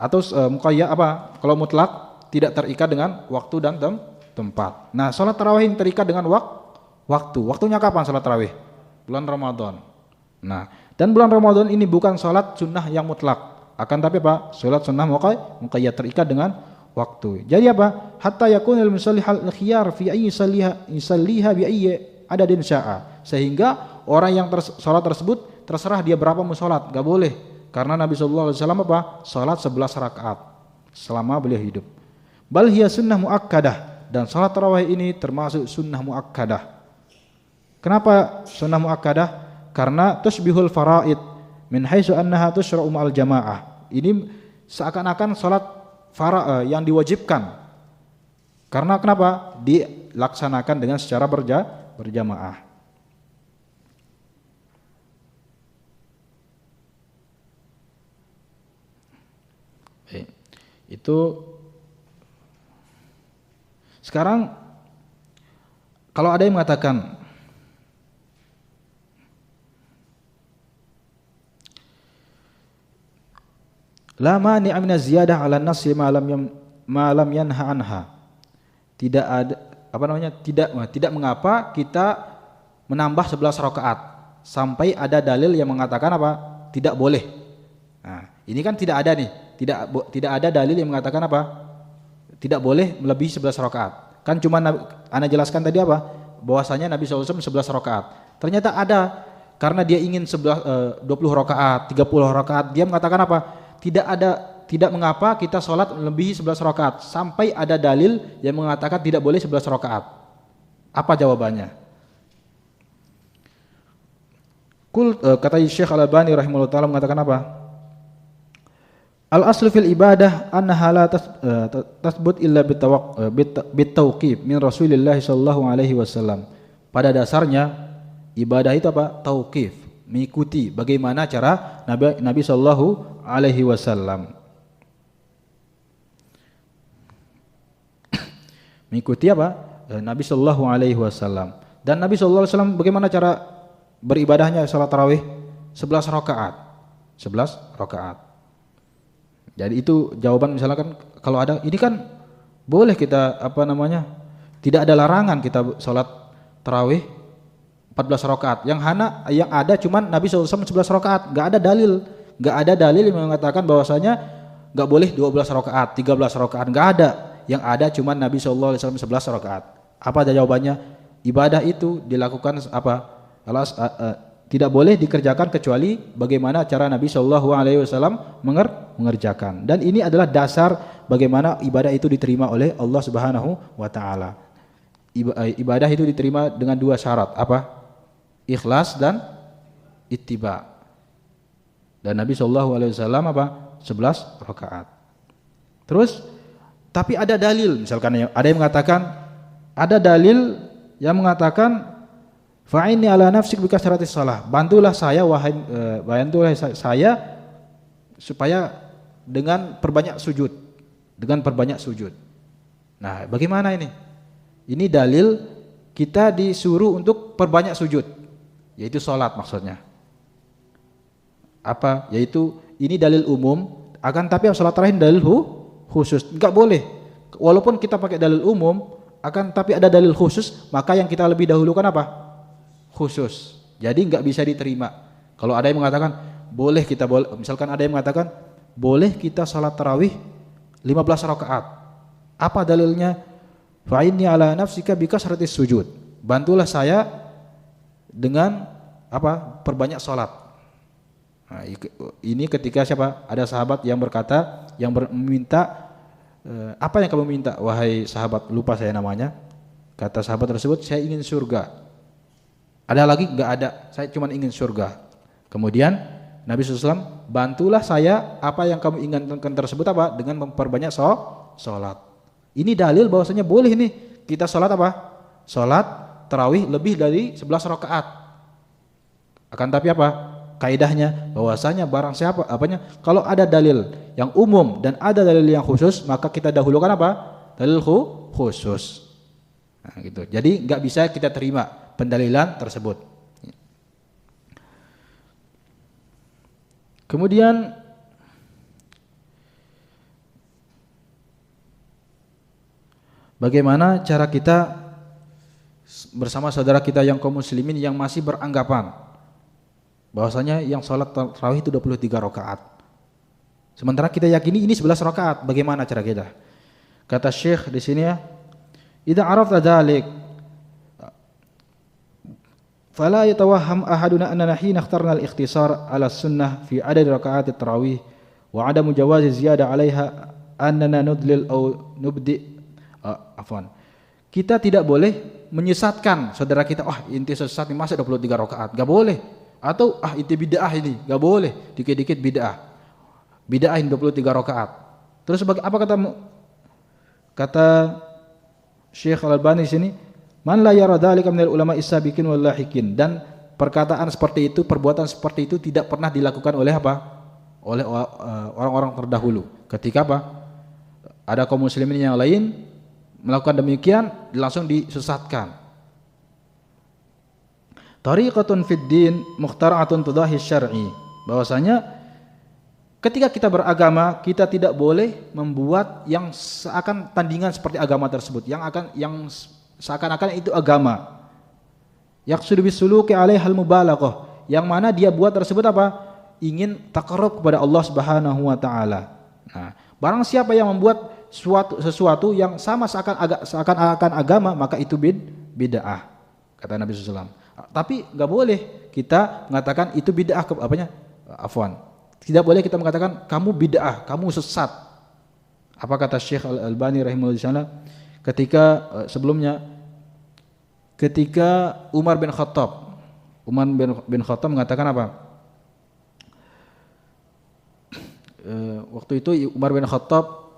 Atau muqayyad apa? Kalau mutlak tidak terikat dengan waktu dan tempat. Nah, salat tarawih yang terikat dengan waktu. Waktunya kapan salat tarawih? Bulan Ramadan. Nah, dan bulan Ramadan ini bukan salat sunnah yang mutlak, akan tapi apa? Salat sunnah muqayyad terikat dengan waktu. Jadi apa? Hatta yakunul musalli al khiyar fi ayyi yusalliha bi ayyi adadin sya'a. Sehingga orang yang salat tersebut terserah dia berapa mau salat, enggak boleh. Karena Nabi sallallahu alaihi wasallam apa? Salat 11 rakaat selama beliau hidup. Bal hiya sunnah muakkadah, dan salat tarawih ini termasuk sunnah muakkadah. Kenapa sunnah muakkadah? Karena tusbihul faraid min haitsu annaha tushra'u ma'al jamaah. Ini seakan-akan salat yang diwajibkan. Karena kenapa? Dilaksanakan dengan secara berjamaah. Itu sekarang kalau ada yang mengatakan la mani'a min az-ziyadah 'ala an-nass ma lam yanha anha. Tidak ada tidak mengapa kita menambah 11 rakaat sampai ada dalil yang mengatakan apa? Tidak boleh. Nah, ini kan tidak ada nih. Tidak ada dalil yang mengatakan apa? Tidak boleh melebihi 11 rakaat. Kan cuma ana jelaskan tadi apa? Bahwasanya Nabi SAW 11 rakaat. Ternyata ada, karena dia ingin 20 rakaat, 30 rakaat, dia mengatakan apa? Tidak mengapa kita sholat melebihi 11 rakaat sampai ada dalil yang mengatakan tidak boleh 11 rakaat. Apa jawabannya? Kata Syekh Al-Albani rahimahullah ta'ala mengatakan apa? Al-aslu fil ibadah annaha la tasbut illa bitauqif min Rasulillah sallallahu alaihi wasallam. Pada dasarnya ibadah itu apa? Tauqif, mengikuti bagaimana cara Nabi sallallahu alaihi wasallam. Mengikuti apa? Nabi sallallahu alaihi wasallam. Dan Nabi sallallahu alaihi wasallam bagaimana cara beribadahnya salat tarawih? 11 rakaat. 11 rakaat. Jadi itu jawaban, misalkan kalau ada ini kan boleh kita tidak ada larangan kita sholat tarawih 14 rakaat. Yang ada cuman Nabi SAW 11 rakaat. Enggak ada dalil yang mengatakan bahwasanya enggak boleh 12 rakaat, 13 rakaat, enggak ada. Yang ada cuman Nabi SAW 11 rakaat. Apa jawabannya? Ibadah itu dilakukan tidak boleh dikerjakan kecuali bagaimana cara Nabi Shallallahu Alaihi Wasallam mengerjakan. Dan ini adalah dasar bagaimana ibadah itu diterima oleh Allah Subhanahu Wa Taala. Ibadah itu diterima dengan 2 syarat, apa? Ikhlas dan ittiba. Dan Nabi Shallallahu Alaihi Wasallam 11 rakaat. Terus, tapi ada dalil, misalkan ada yang mengatakan, ada dalil yang mengatakan Fa'inni ala nafsik bikasratis shalah. Bantulah saya saya supaya dengan perbanyak sujud. Dengan perbanyak sujud. Nah, bagaimana ini? Ini dalil kita disuruh untuk perbanyak sujud. Yaitu salat maksudnya. Apa? Yaitu ini dalil umum, akan tapi salat tarawih dalil khusus. Enggak boleh. Walaupun kita pakai dalil umum, akan tapi ada dalil khusus, maka yang kita lebih dahulukan apa? Khusus. Jadi enggak bisa diterima. Kalau ada yang mengatakan boleh kita misalkan ada yang mengatakan boleh kita salat tarawih 15 rakaat. Apa dalilnya? Fa inni ala nafsika bikasratis sujud. Bantulah saya dengan apa? Perbanyak salat. Nah, ini ketika siapa? Ada sahabat yang berkata, yang meminta apa yang kamu minta wahai sahabat, lupa saya namanya. Kata sahabat tersebut, saya ingin surga. Ada lagi? Enggak ada, saya cuma ingin surga. Kemudian Nabi SAW, bantulah saya apa yang kamu inginkan tersebut apa? Dengan memperbanyak sholat. Ini dalil bahwasanya boleh nih kita sholat apa? Sholat tarawih lebih dari 11 rakaat. Akan tapi apa? Kaidahnya bahwasanya barang siapa kalau ada dalil yang umum dan ada dalil yang khusus, maka kita dahulukan apa? Dalil khusus. Nah, gitu. Jadi nggak bisa kita terima pendalilan tersebut. Kemudian bagaimana cara kita bersama saudara kita yang kaum muslimin yang masih beranggapan bahwasanya yang sholat tarawih itu 23 rakaat. Sementara kita yakini ini 11 rakaat. Bagaimana cara kita? Kata Syekh di sini ya, "Idza arafta dzalik fala yatawahham ahaduna annana hina ikhtarna al-ikhtisar ala sunnah fi adad rakaat at-tarawih wa adamu jawazi ziyadah 'alaiha annana nudlil aw nubdi." Kita tidak boleh menyesatkan saudara kita, inti sesat ini masa 23 rakaat. Enggak boleh. Atau inti bid'ah ini, enggak boleh, dikit-dikit bid'ah. Bid'ahin 23 rakaat. Terus apa kata Syekh Al-Albani sini, man la yara dzalika minal ulama as-sabiqin wal lahiqin, dan perkataan seperti itu, perbuatan seperti itu tidak pernah dilakukan oleh apa? Oleh orang-orang terdahulu. Ketika apa? Ada kaum muslimin yang lain melakukan demikian, langsung disesatkan. Tariqatun fid din mukhtara'atun tudahi syar'i, bahwasanya ketika kita beragama kita tidak boleh membuat yang seakan tandingan seperti agama tersebut, yang seakan-akan itu agama. Yaqsudu bisuluki 'alaihal mubalaghah, yang mana dia buat tersebut apa? Ingin taqarrub kepada Allah Subhanahu wa taala. Nah, barang siapa yang membuat sesuatu yang sama seakan-akan agama, maka itu bid'ah, kata Nabi sallallahu alaihi wasallam. Tapi nggak boleh kita mengatakan itu bid'ah, tidak boleh kita mengatakan kamu bid'ah, kamu sesat. Apa kata Syekh Al-Albani rahimahullah ketika sebelumnya, ketika Umar bin Khattab mengatakan apa? Waktu itu Umar bin Khattab,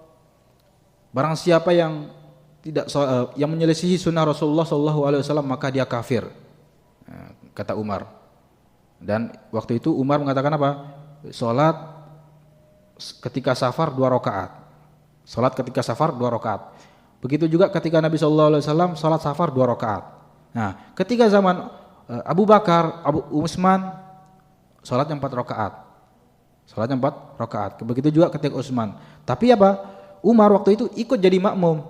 barang siapa yang tidak yang menyelisihi sunnah Rasulullah SAW maka dia kafir, kata Umar. Dan waktu itu Umar mengatakan apa? Salat ketika safar 2 rakaat. Salat ketika safar 2 rakaat. Begitu juga ketika Nabi SAW salat safar 2 rakaat. Nah, ketika zaman Abu Bakar, Abu Utsman salatnya 4 rakaat. Salatnya 4 rakaat. Begitu juga ketika Utsman. Tapi apa? Umar waktu itu ikut jadi makmum.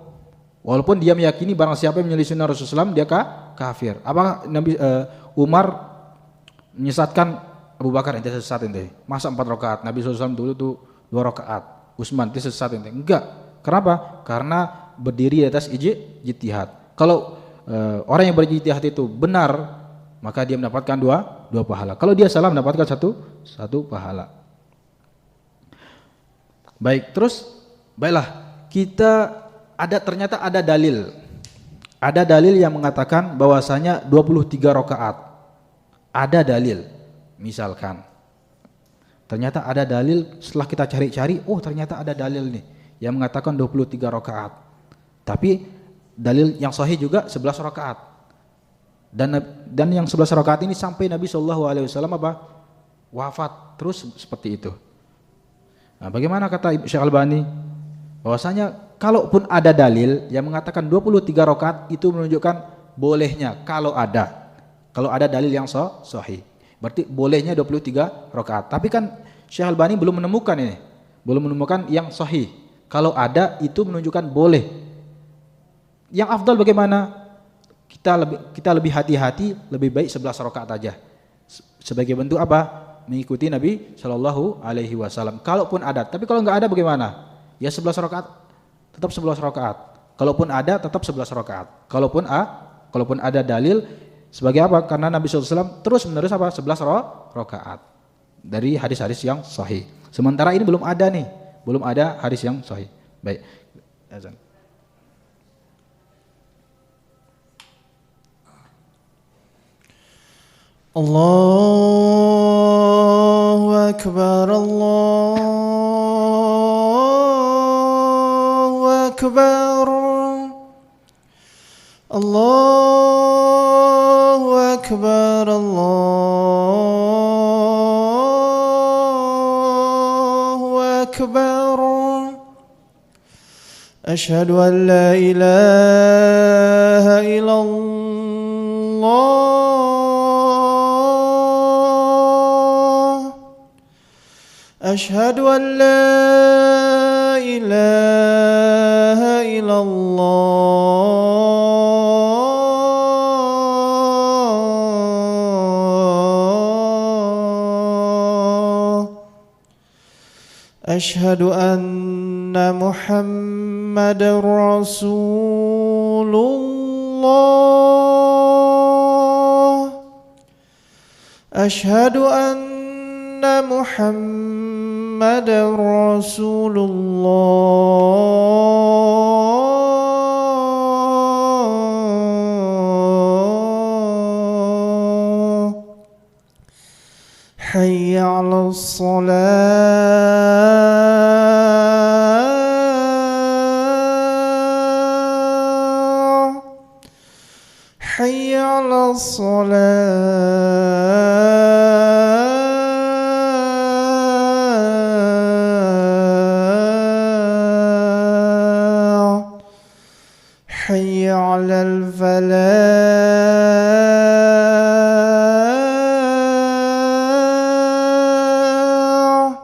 Walaupun dia meyakini barang siapa yang menyelisih sunnah Rasulullah SAW dia kafir. Apa Umar menyesatkan Abu Bakar, ente sesat ente. Masa 4 rakaat? Nabi SAW dulu tuh 2 rakaat. Utsman ente sesat ente. Enggak. Kenapa? Karena berdiri di atas ijtihad. Kalau orang yang berijtihad itu benar, maka dia mendapatkan dua pahala. Kalau dia salah mendapatkan satu pahala. Baik, terus baiklah, ternyata ada dalil. Ada dalil yang mengatakan bahwasanya 23 rakaat. Ada dalil. Misalkan ternyata ada dalil, setelah kita cari-cari, ternyata ada dalil nih yang mengatakan 23 rakaat. Tapi dalil yang sahih juga 11 rakaat. Dan yang 11 rakaat ini sampai Nabi SAW wafat terus seperti itu. Nah, bagaimana kata Syekh Albani? Bahwasanya kalaupun ada dalil yang mengatakan 23 rakaat itu menunjukkan bolehnya kalau ada dalil yang sahih. Berarti bolehnya 23 rakaat. Tapi kan Syekh Albani belum menemukan yang sahih. Kalau ada itu menunjukkan boleh. Yang afdal bagaimana? Kita lebih hati-hati, lebih baik 11 rakaat aja. Sebagai bentuk apa? Mengikuti Nabi Shallallahu Alaihi Wasallam. Kalaupun ada, tapi kalau nggak ada bagaimana? Ya 11 rakaat, tetap 11 rakaat. Kalaupun ada, tetap 11 rakaat. Kalaupun ada dalil sebagai apa? Karena Nabi SAW terus menerus 11 rakaat dari hadis-hadis yang sahih. Sementara ini belum ada hadis yang sahih. Baik. Azan. Allahu Akbar, Allahu Akbar, Allahu Akbar, Allahu Akbar. Asyhadu an la ilaha illallah. أشهد أن لا إله إلا الله أشهد أن محمد رسول الله أشهد أن محمد رسول الله حي على الصلاة حي على الصلاة حي على الفلاح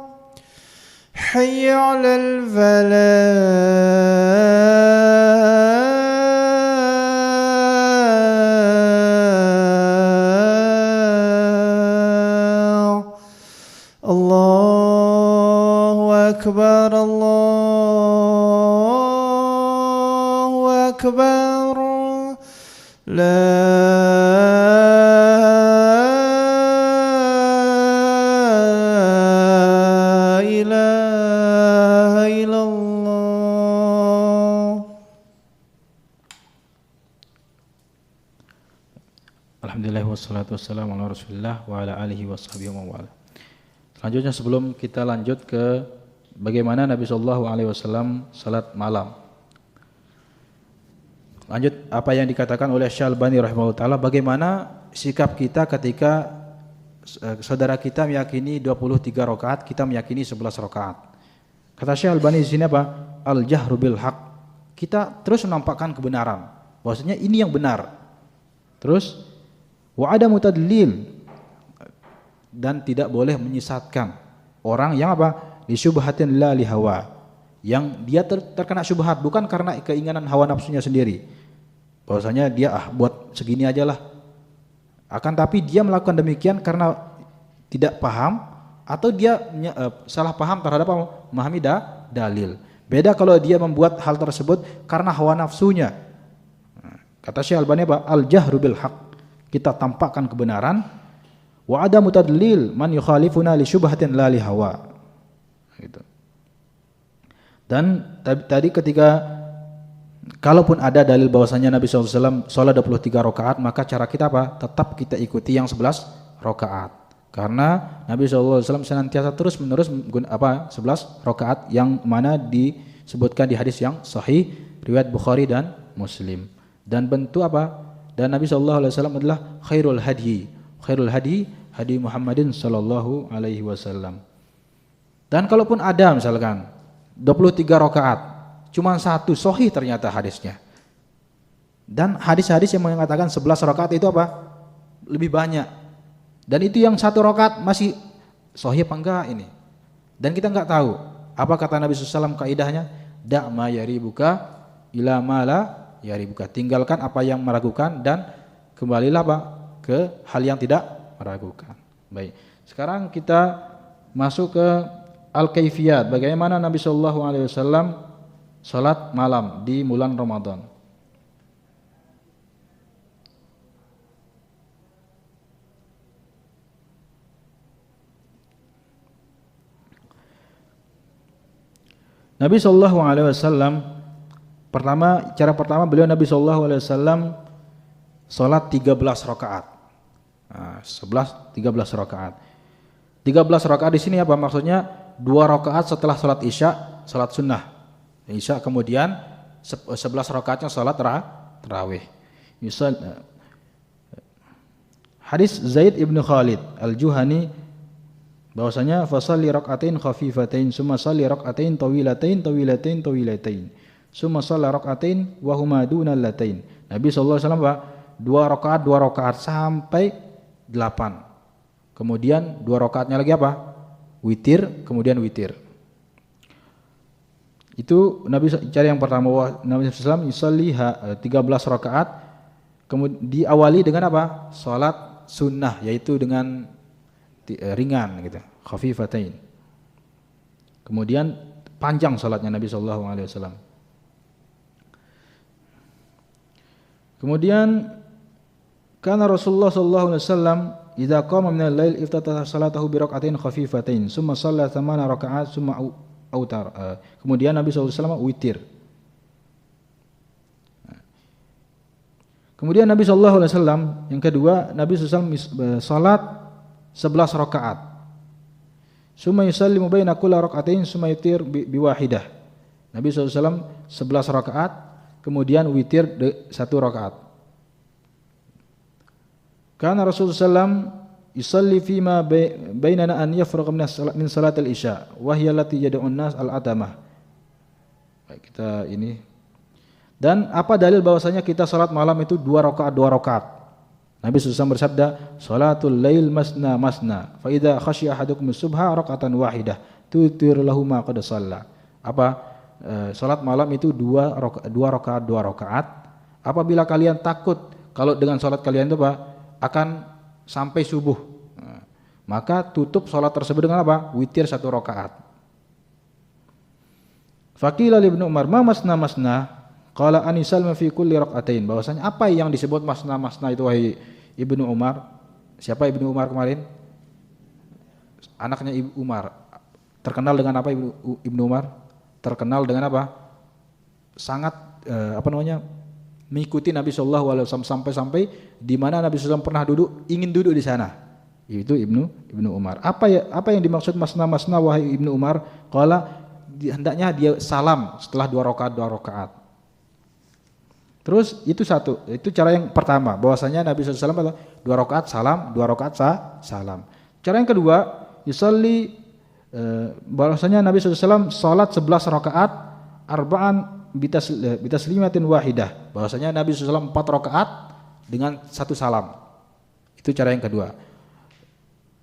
حي على الفلاح الله أكبر الله أكبر لا إله إلا الله. Alhamdulillah wassalatu wassalamu ala Rasulillah wa ala alihi washabihi wa wala. Selanjutnya sebelum kita lanjut ke bagaimana Nabi sallallahu alaihi wasallam salat malam. Lanjut apa yang dikatakan oleh Syekh Albani rahimahullah taala, bagaimana sikap kita ketika saudara kita meyakini 23 rakaat, kita meyakini 11 rakaat. Kata Syekh Albani di sini apa? Al-jahru bil haq. Kita terus menampakkan kebenaran. Bahwasanya ini yang benar. Terus wa adamu tadlil, dan tidak boleh menyesatkan orang yang apa? Li syubhatin la li hawa. Yang dia terkena syubhat bukan karena keinginan hawa nafsunya sendiri. Bahwasanya dia buat segini aja lah. Akan tapi dia melakukan demikian karena tidak paham atau dia salah paham terhadap memahami dalil. Beda kalau dia membuat hal tersebut karena hawa nafsunya. Kata Syekh Albani apa? Al-jahru bil haq. Kita tampakkan kebenaran. Wa adamu tadlil man yukhalifuna li syubhatin la li hawa. Gitu. Dan tadi ketika kalaupun ada dalil bahwasanya Nabi SAW sholat 23 rakaat, maka cara kita apa? Tetap kita ikuti yang 11 rakaat. Karena Nabi SAW senantiasa terus menerus 11 rakaat yang mana disebutkan di hadis yang sahih riwayat Bukhari dan Muslim. Dan bentuk apa? Dan Nabi sallallahu alaihi wasallam adalah khairul hadi hadi Muhammadin sallallahu alaihi wasallam. Dan kalaupun ada misalkan 23 rakaat, cuma satu sahih ternyata hadisnya. Dan hadis-hadis yang mengatakan 11 rakaat itu apa? Lebih banyak. Dan itu yang satu rakaat masih sahih apa enggak ini? Dan kita enggak tahu. Apa kata Nabi SAW kaidahnya? Da' ma yaribuka ila ma la yaribuka. Tinggalkan apa yang meragukan dan kembalilah apa? Ke hal yang tidak meragukan. Baik. Sekarang kita masuk ke al-kaifiyat. Bagaimana Nabi SAW salat malam di bulan Ramadan. Nabi SAW cara pertama beliau Nabi SAW salat 13 rakaat. Nah, 13 rakaat. 13 rakaat di sini apa maksudnya? 2 rakaat setelah salat Isya, salat sunnah. Isya kemudian 11 rakaatnya salat tarawih. Misal hadis Zaid ibn Khalid Al-Juhani bahwasanya fasalli rak'atain khafifatain summa salli rak'atain tawilatain summa shalla rak'atain wa huma dunal latain. Nabi sallallahu alaihi wasallam 2 rakaat sampai 8. Kemudian 2 rakaatnya lagi apa? Witir, kemudian witir. Itu Nabi cara yang pertama Nabi sallallahu alaihi wasallam 13 rakaat kemudian diawali dengan apa? Salat sunnah yaitu dengan ringan gitu, khafifatain. Kemudian panjang salatnya Nabi sallallahu alaihi wasallam. Kemudian kana Rasulullah sallallahu alaihi wasallam idza qama min al-lail iftataha salatahu bi rak'atain khafifatain summa shalla 8 rakaat summa autar. Kemudian Nabi sallallahu alaihi wasallam witir. Kemudian Nabi sallallahu alaihi wasallam yang kedua Nabi sallallahu alaihi wasallam salat 11 rakaat. Summa yusallimu baina kulli rak'atain summa yutir biwahidah. Nabi SAW 11 rakaat, kemudian witir 1 rakaat. Karena Rasulullah SAW yusalli fima bainana an yafragha min salatil isya wa hiya allati yad'un nas al-atamah. Baik, kita ini. Dan apa dalil bahwasanya kita salat malam itu 2 rakaat. Nabi SAW bersabda, "Salatul lail masna masna, fa idza khashiya ahadukum subha raka'atan wahidah, tutir lahu ma qad shalla." Apa? Salat malam itu 2 rakaat. Apabila kalian takut kalau dengan salat kalian itu apa? Akan sampai subuh. Maka tutup salat tersebut dengan apa? Witir 1 rakaat. Faqila li Ibnu Umar, "Ma masna masna?" Qala anisal ma fi kulli rak'atain. Bahwasanya apa yang disebut masna-masna itu wahai Ibnu Umar? Siapa Ibnu Umar kemarin? Anaknya Ibnu Umar. Terkenal dengan apa Ibnu Umar? Terkenal dengan apa? Sangat mengikuti Nabi sallallahu alaihi wasallam sampai di mana Nabi sallallahu pernah ingin duduk di sana. Itu Ibnu Umar. Apa yang dimaksud masna-masna wahai Ibnu Umar? Qala hendaknya dia salam setelah 2 rakaat. Terus itu cara yang pertama bahwasanya Nabi SAW 2 rakaat salam, 2 rakaat salam. Cara yang kedua, yusalli bahwasanya Nabi SAW salat 11 rakaat arba'an bitaslimatin wahidah. Bahwasanya Nabi SAW 4 rakaat dengan 1 salam. Itu cara yang kedua.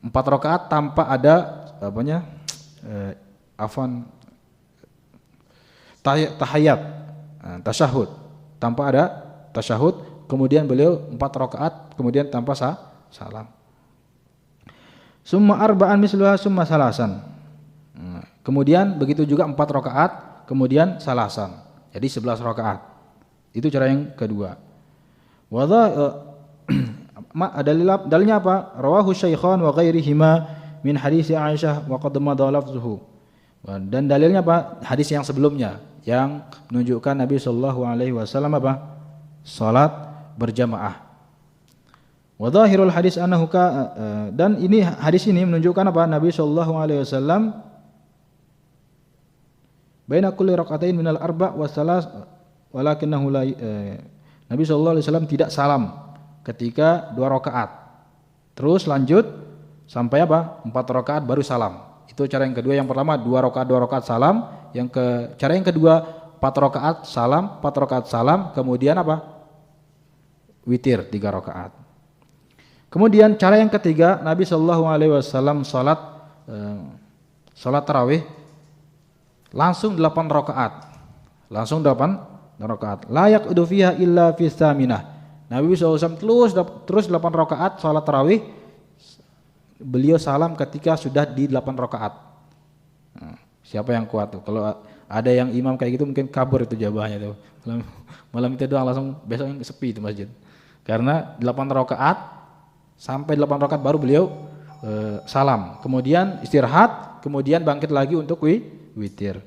4 rakaat tanpa ada tahiyat, tasyahud. Tanpa ada tasyahud, kemudian beliau 4 rakaat, kemudian tanpa salam. Summa arba'an misluha summa salasan. Kemudian begitu juga 4 rakaat, kemudian salasan. Jadi 11 rakaat. Itu cara yang kedua. Dalilnya apa? Rawahu Syaikhan wa ghairihima min hadis Aisyah wa qad madha lafzuhu. Dan dalilnya apa? Hadis yang sebelumnya yang menunjukkan Nabi sallallahu alaihi wasallam apa? Salat berjamaah. Wa dhahirul hadis annahu dan ini hadis ini menunjukkan apa? Nabi sallallahu alaihi wasallam baina kulli rak'atain minal arba' wa salas walakinahu la Nabi sallallahu alaihi wasallam tidak salam ketika 2 rakaat. Terus lanjut sampai apa? 4 rakaat baru salam. Itu cara yang kedua. Yang pertama 2 rakaat salam. Cara yang kedua 4 rakaat salam, 4 rakaat salam, kemudian apa? Witir 3 rakaat. Kemudian cara yang ketiga, Nabi Shallallahu Alaihi Wasallam salat tarawih langsung 8 rakaat. Langsung 8 rakaat. La yaqudu fiha illa fi tsaminah. Nabi SAW terus 8 rakaat salat tarawih. Beliau salam ketika sudah di 8 rakaat. Siapa yang kuat tuh? Kalau ada yang imam kayak gitu mungkin kabur itu jabahnya tuh. Malam itu doang langsung besok yang sepi itu masjid. Karena 8 rakaat sampai 8 rakaat baru beliau salam. Kemudian istirahat, kemudian bangkit lagi untuk witir.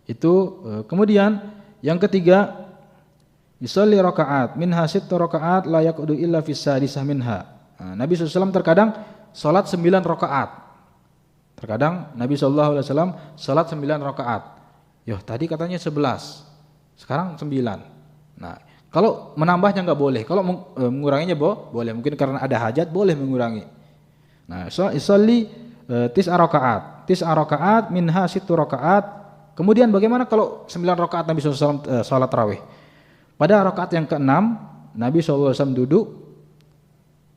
Itu kemudian yang ketiga yusolli rakaat minha 6 rakaat la yaqudu illa fi sadisah minha. Nabi SAW terkadang salat 9 rakaat. Terkadang Nabi SAW salat 9 rakaat. Tadi katanya 11. Sekarang 9. Nah, kalau menambahnya enggak boleh. Kalau menguranginya boleh. Mungkin karena ada hajat boleh mengurangi. Nah, yusolli 9 rakaat. 9 rakaat minha 6 rakaat. Kemudian bagaimana kalau 9 rakaat Nabi SAW salat tarawih? Pada rakaat yang ke-6 Nabi SAW duduk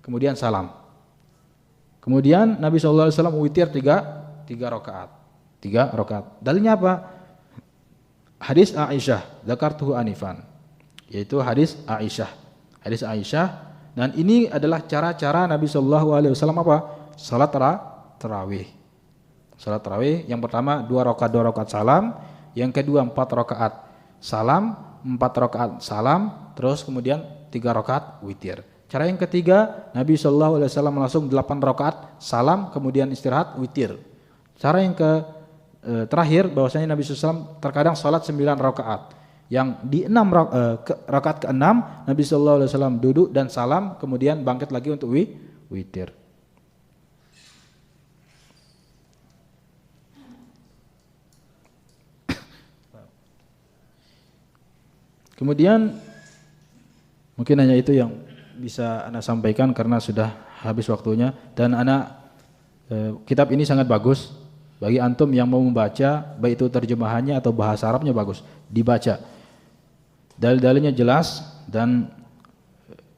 kemudian salam. Kemudian Nabi SAW witir 3 rakaat. 3 rakaat. Dalilnya apa? Hadis Aisyah, dzakartuhu anifan. Yaitu hadis Aisyah. Hadis Aisyah, dan ini adalah cara-cara Nabi SAW apa? Salat tarawih. Salat tarawih yang pertama 2 rakaat salam, yang kedua 4 rakaat salam, 4 rakaat salam, terus kemudian 3 rakaat witir. Cara yang ketiga, Nabi SAW langsung 8 rakaat salam, kemudian istirahat witir. Cara yang terakhir bahwasanya Nabi SAW terkadang salat 9 rakaat. Yang di 6 rakaat ke-6 Nabi SAW duduk dan salam, kemudian bangkit lagi untuk witir. Kemudian mungkin hanya itu yang bisa Ana sampaikan karena sudah habis waktunya, dan kitab ini sangat bagus bagi antum yang mau membaca, baik itu terjemahannya atau bahasa Arabnya bagus dibaca. Dalil-dalilnya jelas dan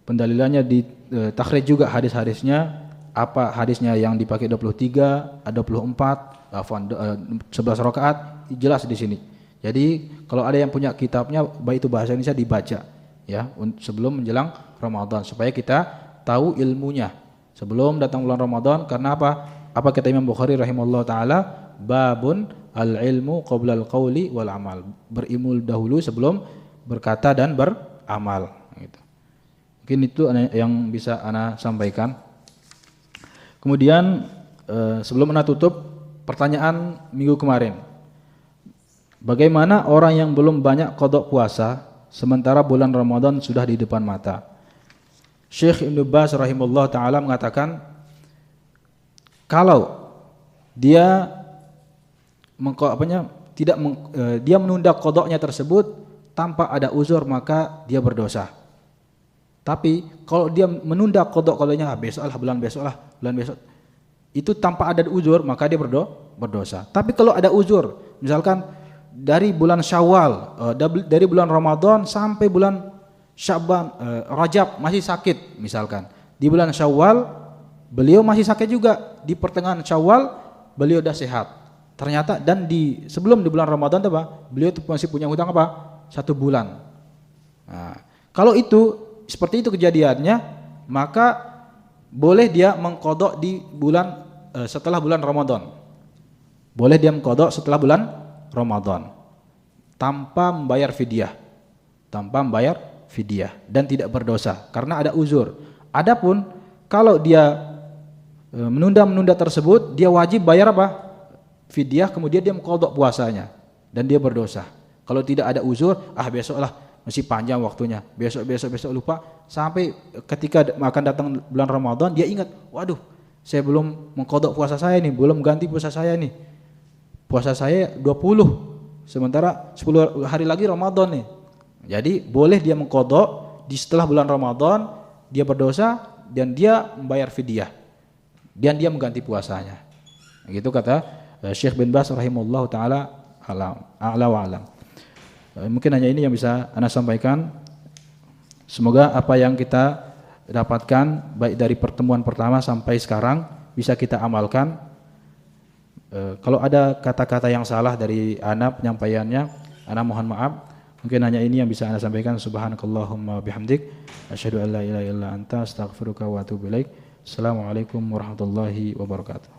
pendalilannya di takhrij juga hadis-hadisnya, apa hadisnya yang dipakai 23, 24, 11 rakaat jelas di sini. Jadi kalau ada yang punya kitabnya baik itu bahasa Indonesia dibaca ya sebelum menjelang Ramadan supaya kita tahu ilmunya sebelum datang bulan Ramadan. Karena apa? Apa kata Imam Bukhari rahimahullah taala, babun al-ilmu qabla al-qauli wal amal. Berilmu dahulu sebelum berkata dan beramal gitu. Mungkin itu yang bisa Ana sampaikan. Kemudian sebelum Ana tutup, pertanyaan minggu kemarin. Bagaimana orang yang belum banyak qada puasa sementara bulan Ramadan sudah di depan mata? Syekh Ibnu Baz rahimahullah taala mengatakan kalau dia dia menunda qadanya tersebut tanpa ada uzur maka dia berdosa. Tapi kalau dia menunda qadanya bulan besok itu tanpa ada uzur maka dia berdosa. Tapi kalau ada uzur, misalkan dari bulan Syawal, dari bulan Ramadan sampai bulan Syaban, Rajab masih sakit misalkan. Di bulan Syawal beliau masih sakit juga, di pertengahan Syawal beliau sudah sehat. Ternyata dan sebelum di bulan Ramadan beliau masih punya hutang 1 bulan. Nah, kalau seperti itu kejadiannya, maka boleh dia mengqadha di bulan setelah bulan Ramadan. Boleh dia mengqadha setelah bulan Ramadan tanpa membayar fidyah, dan tidak berdosa karena ada uzur. Adapun kalau dia menunda tersebut, dia wajib bayar fidyah, kemudian dia mengqadha puasanya dan dia berdosa. Kalau tidak ada uzur, besoklah masih panjang waktunya, besok lupa, sampai ketika akan datang bulan Ramadan dia ingat, waduh saya belum mengqadha puasa saya nih, belum ganti puasa saya nih. Puasa saya 20, sementara 10 hari lagi Ramadan nih. Jadi boleh dia mengqadha setelah bulan Ramadan dia berdosa dan dia membayar fidyah dan dia mengganti puasanya. Gitu kata Syekh bin Baz rahimahullah taala, a'la wa alam. Mungkin hanya ini yang bisa Ana sampaikan. Semoga apa yang kita dapatkan baik dari pertemuan pertama sampai sekarang bisa kita amalkan. Kalau ada kata-kata yang salah dari Ana penyampaiannya, Ana mohon maaf. Mungkin hanya ini yang bisa Ana sampaikan. Subhanakallahumma bihamdik asyhadu an la ilaha illa anta astaghfiruka wa atubu ilaik. Assalamualaikum warahmatullahi wabarakatuh.